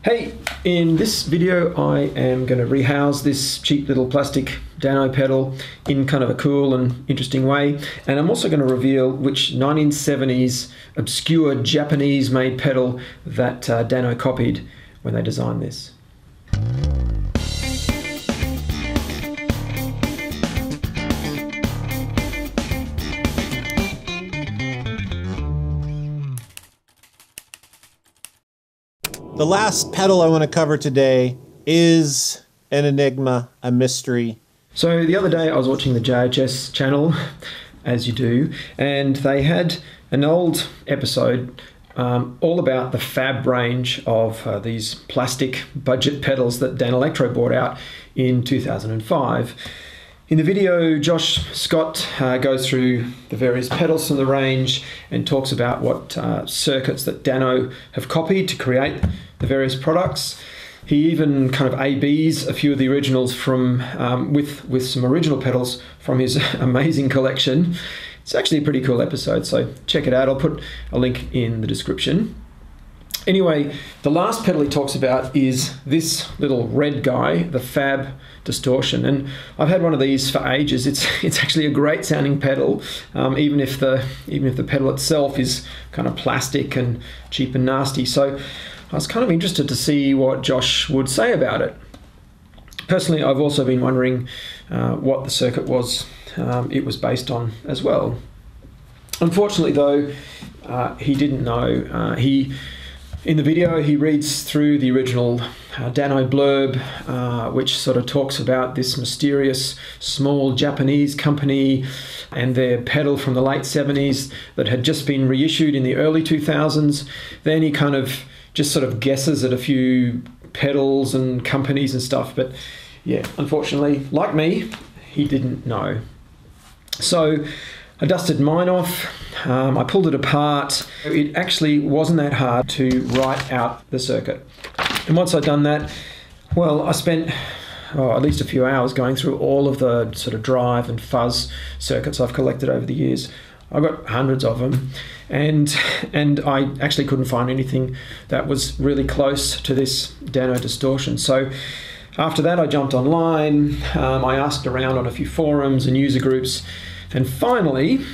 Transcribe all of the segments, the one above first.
Hey, in this video I am going to rehouse this cheap little plastic Dano pedal in kind of a cool and interesting way, and I'm also going to reveal which 1970s obscure Japanese made pedal that Dano copied when they designed this. The last pedal I want to cover today is an enigma, a mystery. So the other day I was watching the JHS channel, as you do, and they had an old episode all about the Fab range of these plastic budget pedals that Danelectro brought out in 2005. In the video, Josh Scott goes through the various pedals from the range and talks about what circuits that Dano have copied to create the various products. He even kind of A/Bs a few of the originals from with some original pedals from his amazing collection. It's actually a pretty cool episode, so check it out. I'll put a link in the description. Anyway, the last pedal he talks about is this little red guy, the Fab Distortion, and I've had one of these for ages. It's actually a great sounding pedal, even if the pedal itself is kind of plastic and cheap and nasty. So I was kind of interested to see what Josh would say about it. Personally, I've also been wondering what the circuit was it was based on as well. Unfortunately, though, he didn't know. In the video, he reads through the original Dano blurb, which sort of talks about this mysterious small Japanese company and their pedal from the late 70s that had just been reissued in the early 2000s. Then he kind of just sort of guesses at a few pedals and companies and stuff. But yeah, unfortunately, like me, he didn't know. So I dusted mine off, I pulled it apart. It actually wasn't that hard to write out the circuit. And once I'd done that, well, I spent at least a few hours going through all of the sort of drive and fuzz circuits I've collected over the years. I've got hundreds of them, and I actually couldn't find anything that was really close to this Dano distortion. So after that, I jumped online, I asked around on a few forums and user groups, and finally,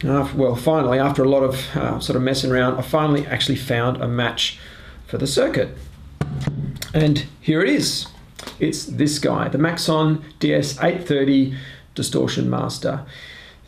after a lot of sort of messing around, I finally actually found a match for the circuit. And here it is. It's this guy, the Maxon DS830 Distortion Master.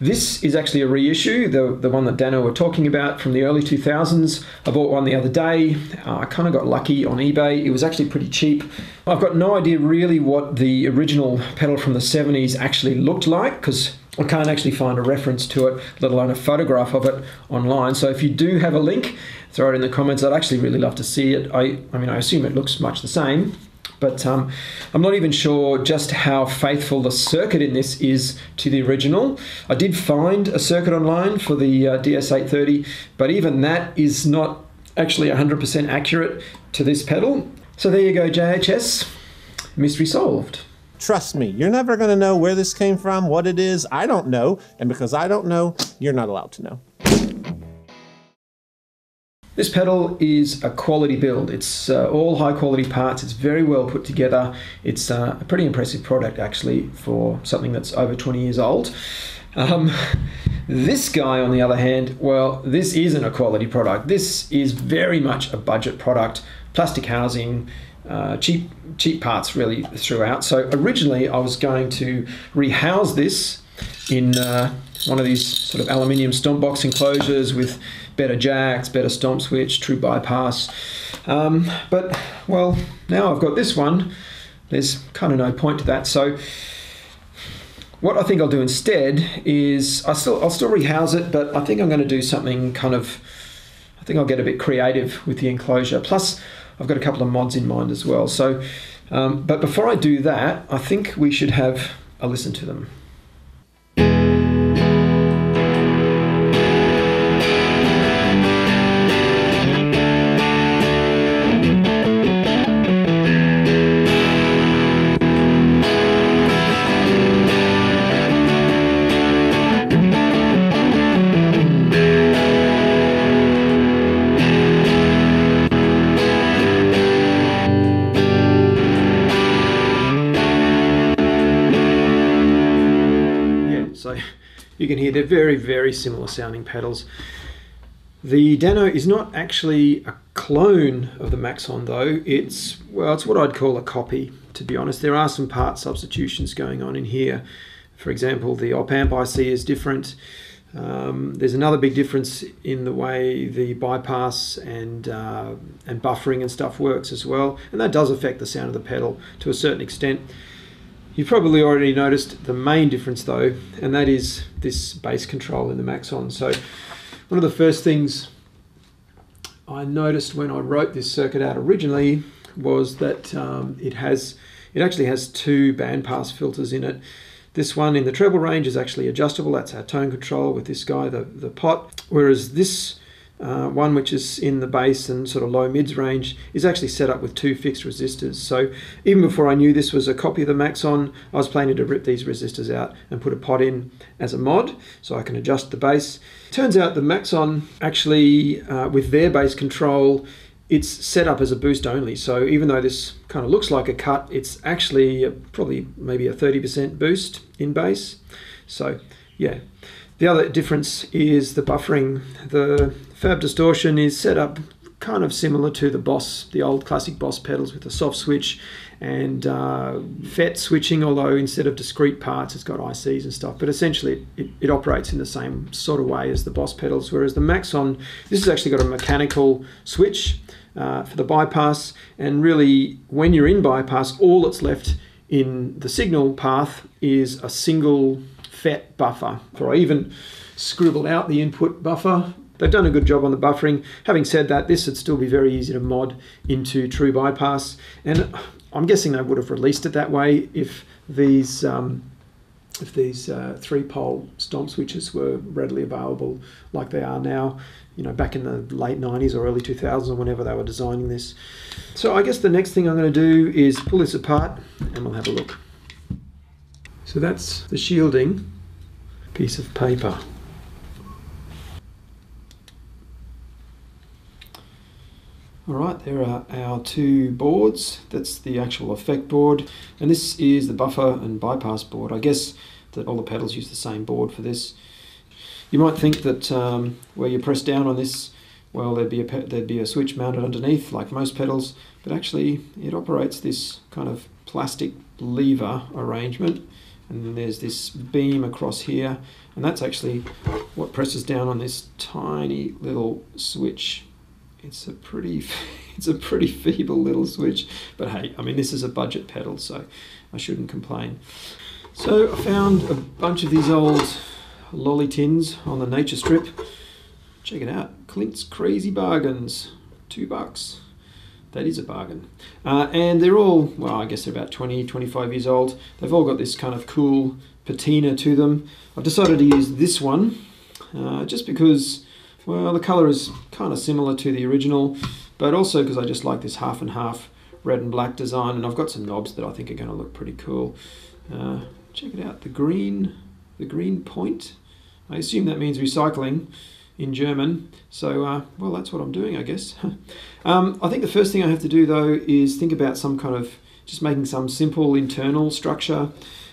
This is actually a reissue, the one that Dano were talking about from the early 2000s. I bought one the other day. I kind of got lucky on eBay. It was actually pretty cheap. I've got no idea really what the original pedal from the 70s actually looked like, because I can't actually find a reference to it, let alone a photograph of it online. So if you do have a link, throw it in the comments. I'd actually really love to see it. I mean, I assume it looks much the same, but I'm not even sure just how faithful the circuit in this is to the original. I did find a circuit online for the DS830, but even that is not actually 100% accurate to this pedal. So there you go, JHS, mystery solved. Trust me, you're never going to know where this came from, what it is. I don't know, and because I don't know, you're not allowed to know. This pedal is a quality build. It's all high quality parts. It's very well put together. It's a pretty impressive product actually for something that's over 20 years old. This guy, on the other hand, well, this isn't a quality product. This is very much a budget product, plastic housing, cheap parts really throughout. So originally I was going to rehouse this in one of these sort of aluminium stompbox enclosures with better jacks, better stomp switch, true bypass. But well, now I've got this one. There's kind of no point to that. So what I think I'll do instead is I'll still rehouse it, but I think I'm going to do something kind of, I think I'll get a bit creative with the enclosure. Plus I've got a couple of mods in mind as well. So, but before I do that, I think we should have a listen to them. you can hear they're very, very similar sounding pedals. The Dano is not actually a clone of the Maxon though. It's what I'd call a copy, to be honest. There are some part substitutions going on in here. For example, the op amp IC is different. There's another big difference in the way the bypass and buffering and stuff works as well, and that does affect the sound of the pedal to a certain extent. You've probably already noticed the main difference though, and that is this bass control in the Maxon. So one of the first things I noticed when I wrote this circuit out originally was that it actually has two bandpass filters in it. This one in the treble range is actually adjustable. That's our tone control with this guy, the pot. Whereas this one, which is in the bass and sort of low mids range, is actually set up with two fixed resistors. So even before I knew this was a copy of the Maxon, I was planning to rip these resistors out and put a pot in as a mod so I can adjust the bass. Turns out the Maxon actually, with their bass control, it's set up as a boost only. So even though this kind of looks like a cut, it's actually probably maybe a 30% boost in bass. So yeah. The other difference is the buffering. The Fab Distortion is set up kind of similar to the Boss, the old classic Boss pedals with a soft switch and FET switching, although instead of discrete parts it's got ICs and stuff, but essentially it operates in the same sort of way as the Boss pedals, whereas the Maxon, this has actually got a mechanical switch for the bypass, and really when you're in bypass all that's left in the signal path is a single FET buffer. So I even scribbled out the input buffer. They've done a good job on the buffering. Having said that, this would still be very easy to mod into true bypass, and I'm guessing they would have released it that way if these 3-pole stomp switches were readily available like they are now, you know, back in the late 90s or early 2000s or whenever they were designing this. So I guess the next thing I'm going to do is pull this apart and we'll have a look. So that's the shielding piece of paper. Alright, there are our two boards. That's the actual effect board, and this is the buffer and bypass board. I guess that all the pedals use the same board for this. You might think that where you press down on this, well, there'd be a switch mounted underneath like most pedals, but actually it operates this kind of plastic lever arrangement. And then there's this beam across here, and that's actually what presses down on this tiny little switch. It's a pretty feeble little switch, but hey, I mean, this is a budget pedal, so I shouldn't complain. So I found a bunch of these old lolly tins on the nature strip. Check it out, Clint's Crazy Bargains, $2. That is a bargain. And they're all, well, I guess they're about 20, 25 years old. They've all got this kind of cool patina to them. I've decided to use this one just because, well, the colour is kind of similar to the original, but also because I just like this half and half red and black design, and I've got some knobs that I think are going to look pretty cool. Check it out, the green point. I assume that means recycling in German, so well, that's what I'm doing, I guess. I think the first thing I have to do though is think about some kind of, just making some simple internal structure.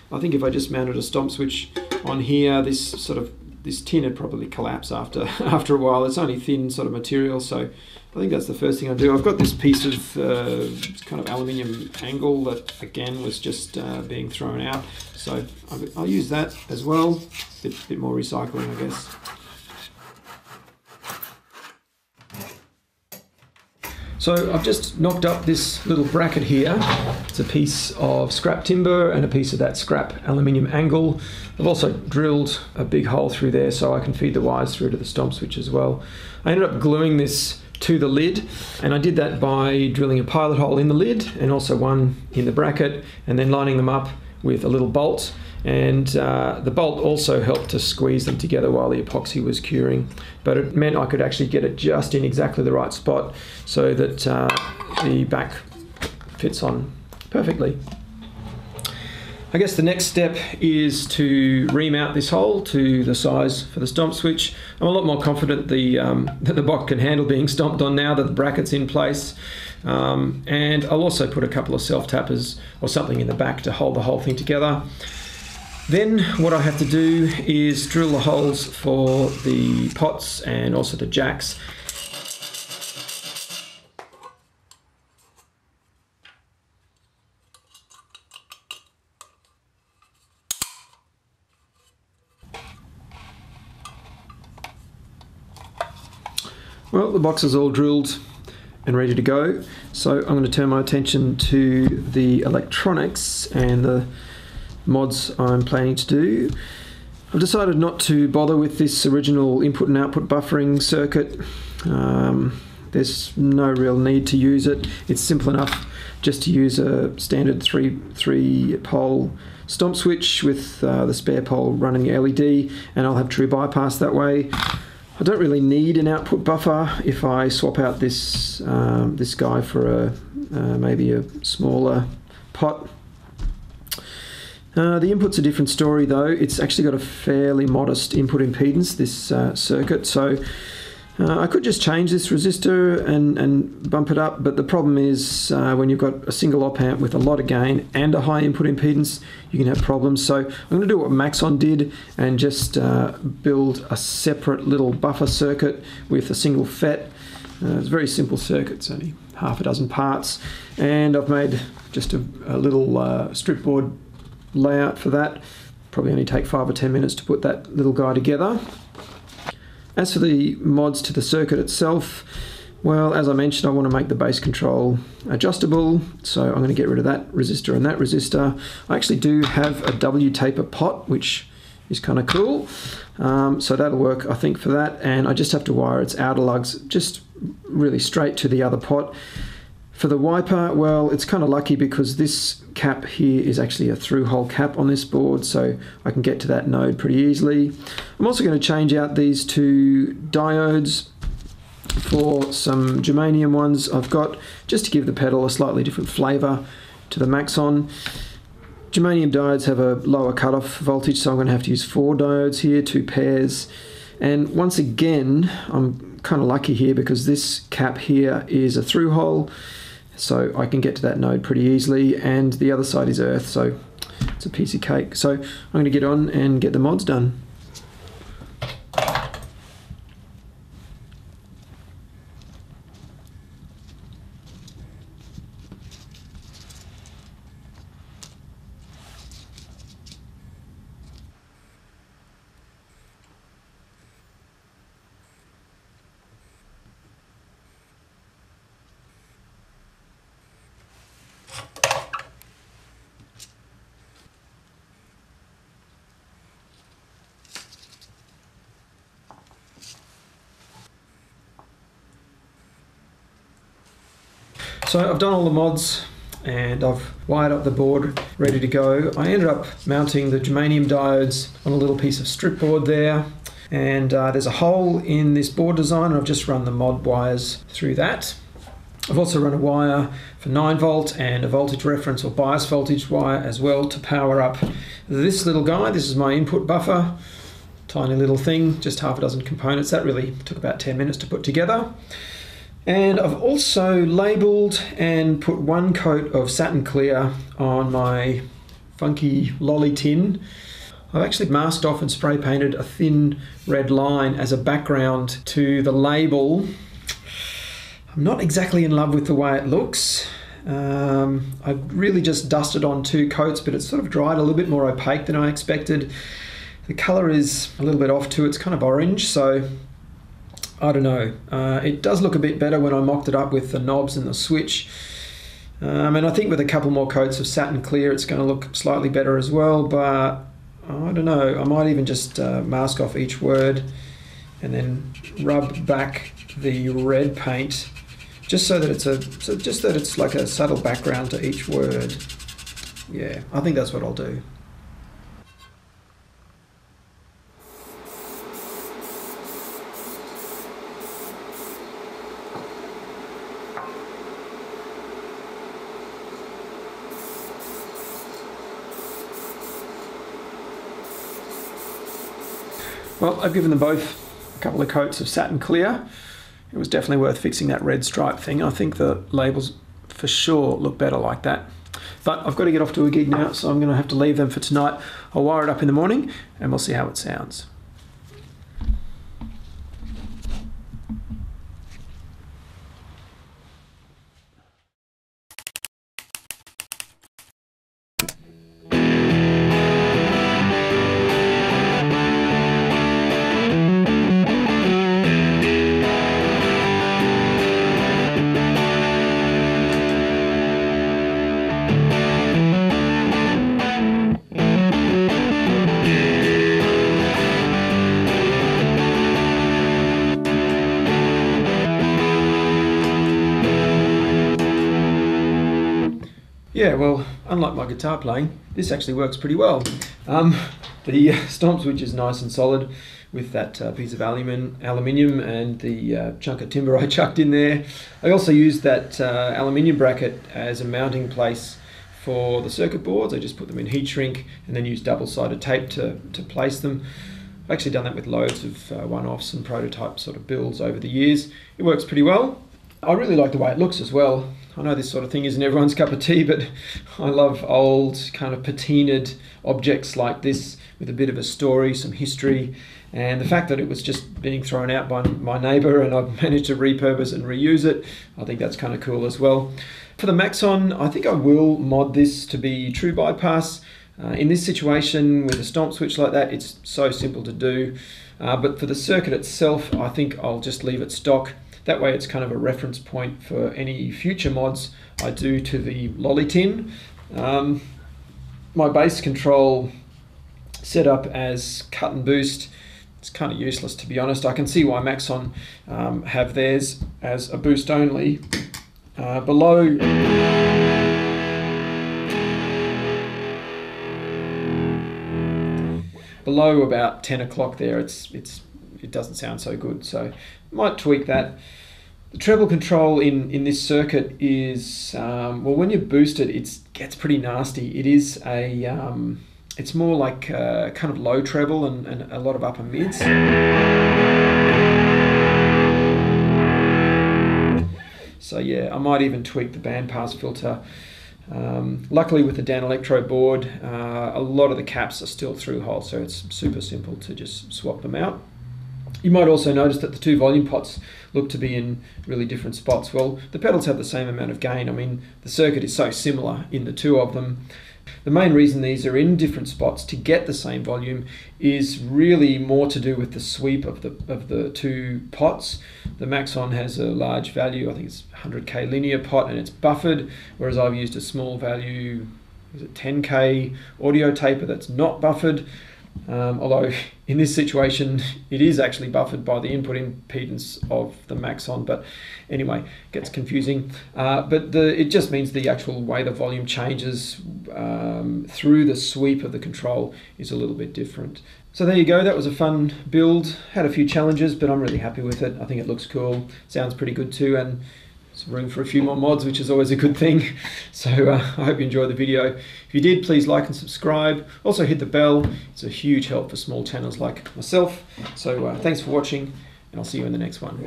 I think if I just mounted a stomp switch on here, this tin would probably collapse after a while. It's only thin sort of material, so I think that's the first thing I do. I've got this piece of kind of aluminium angle that again was just being thrown out, so I'll use that as well. Bit more recycling, I guess. So I've just knocked up this little bracket here. It's a piece of scrap timber and a piece of that scrap aluminium angle. I've also drilled a big hole through there so I can feed the wires through to the stomp switch as well. I ended up gluing this to the lid, and I did that by drilling a pilot hole in the lid and also one in the bracket, and then lining them up with a little bolt. And the bolt also helped to squeeze them together while the epoxy was curing, but it meant I could actually get it just in exactly the right spot so that the back fits on perfectly. I guess the next step is to remount this hole to the size for the stomp switch. I'm a lot more confident that the box can handle being stomped on now that the bracket's in place. And I'll also put a couple of self-tappers or something in the back to hold the whole thing together. Then what I have to do is drill the holes for the pots and also the jacks. Well, the box is all drilled and ready to go, so I'm going to turn my attention to the electronics and the mods I'm planning to do. I've decided not to bother with this original input and output buffering circuit. There's no real need to use it. It's simple enough just to use a standard three pole stomp switch with the spare pole running LED, and I'll have true bypass that way. I don't really need an output buffer if I swap out this this guy for maybe a smaller pot. The input's a different story though. It's actually got a fairly modest input impedance, this circuit, so I could just change this resistor and bump it up, but the problem is when you've got a single op amp with a lot of gain and a high input impedance, you can have problems. So I'm going to do what Maxon did and just build a separate little buffer circuit with a single FET. It's a very simple circuit, it's only half a dozen parts, and I've made just a little strip board layout for that. Probably only take 5 or 10 minutes to put that little guy together. As for the mods to the circuit itself, well, as I mentioned, I want to make the base control adjustable, so I'm going to get rid of that resistor and that resistor. I actually do have a W taper pot, which is kind of cool, so that'll work I think for that, and I just have to wire its outer lugs just really straight to the other pot. For the wiper, well, it's kind of lucky because this cap here is actually a through-hole cap on this board, so I can get to that node pretty easily. I'm also going to change out these two diodes for some germanium ones I've got, just to give the pedal a slightly different flavour to the Maxon. Germanium diodes have a lower cutoff voltage, so I'm going to have to use 4 diodes here, 2 pairs. And once again, I'm kind of lucky here because this cap here is a through-hole, so I can get to that node pretty easily, and the other side is earth, so it's a piece of cake. So I'm going to get on and get the mods done. So I've done all the mods and I've wired up the board ready to go. I ended up mounting the germanium diodes on a little piece of strip board there, and there's a hole in this board design, and I've just run the mod wires through that. I've also run a wire for 9 volt and a voltage reference or bias voltage wire as well to power up this little guy. This is my input buffer, tiny little thing, just half a dozen components. That really took about 10 minutes to put together. And I've also labelled and put 1 coat of satin clear on my funky lolly tin. I've actually masked off and spray painted a thin red line as a background to the label. I'm not exactly in love with the way it looks. I really just dusted on 2 coats, but it's sort of dried a little bit more opaque than I expected. The colour is a little bit off too, it's kind of orange, so I don't know. It does look a bit better when I mocked it up with the knobs and the switch. And I think with a couple more coats of satin clear it's going to look slightly better as well, but I don't know. I might even just mask off each word and then rub back the red paint just so that it's like a subtle background to each word. Yeah, I think that's what I'll do. Well, I've given them both a couple of coats of satin clear. It was definitely worth fixing that red stripe thing. I think the labels for sure look better like that. But I've got to get off to a gig now, so I'm going to have to leave them for tonight. I'll wire it up in the morning and we'll see how it sounds. Yeah, well, unlike my guitar playing, this actually works pretty well. The stomp switch is nice and solid with that piece of aluminium and the chunk of timber I chucked in there. I also used that aluminium bracket as a mounting place for the circuit boards. I just put them in heat shrink and then used double-sided tape to place them. I've actually done that with loads of one-offs and prototype sort of builds over the years. It works pretty well. I really like the way it looks as well. I know this sort of thing isn't everyone's cup of tea, but I love old kind of patinaed objects like this with a bit of a story, some history, and the fact that it was just being thrown out by my neighbour and I've managed to repurpose and reuse it, I think that's kind of cool as well. For the Maxon, I think I will mod this to be true bypass. In this situation with a stomp switch like that, it's so simple to do, but for the circuit itself, I think I'll just leave it stock. That way it's kind of a reference point for any future mods I do to the lolly tin. My bass control set up as cut and boost, it's kind of useless to be honest. I can see why Maxon have theirs as a boost only. Below about 10 o'clock there, it doesn't sound so good, so might tweak that. The treble control in this circuit is, well, when you boost it, it gets pretty nasty. It is it's more like kind of low treble and a lot of upper mids. So yeah, I might even tweak the bandpass filter. Luckily with the Danelectro board, a lot of the caps are still through hole, so it's super simple to just swap them out. You might also notice that the two volume pots look to be in really different spots. Well, the pedals have the same amount of gain. I mean, the circuit is so similar in the two of them. The main reason these are in different spots to get the same volume is really more to do with the sweep of the two pots. The Maxon has a large value, I think it's 100k linear pot, and it's buffered, whereas I've used a small value, is it 10k audio taper that's not buffered. Although in this situation it is actually buffered by the input impedance of the Maxon, but anyway, it gets confusing. But it just means the actual way the volume changes through the sweep of the control is a little bit different. So there you go, that was a fun build. Had a few challenges, but I'm really happy with it. I think it looks cool, sounds pretty good too, and there's room for a few more mods, which is always a good thing. So I hope you enjoyed the video. If you did, please like and subscribe. Also hit the bell. It's a huge help for small channels like myself. So thanks for watching, and I'll see you in the next one.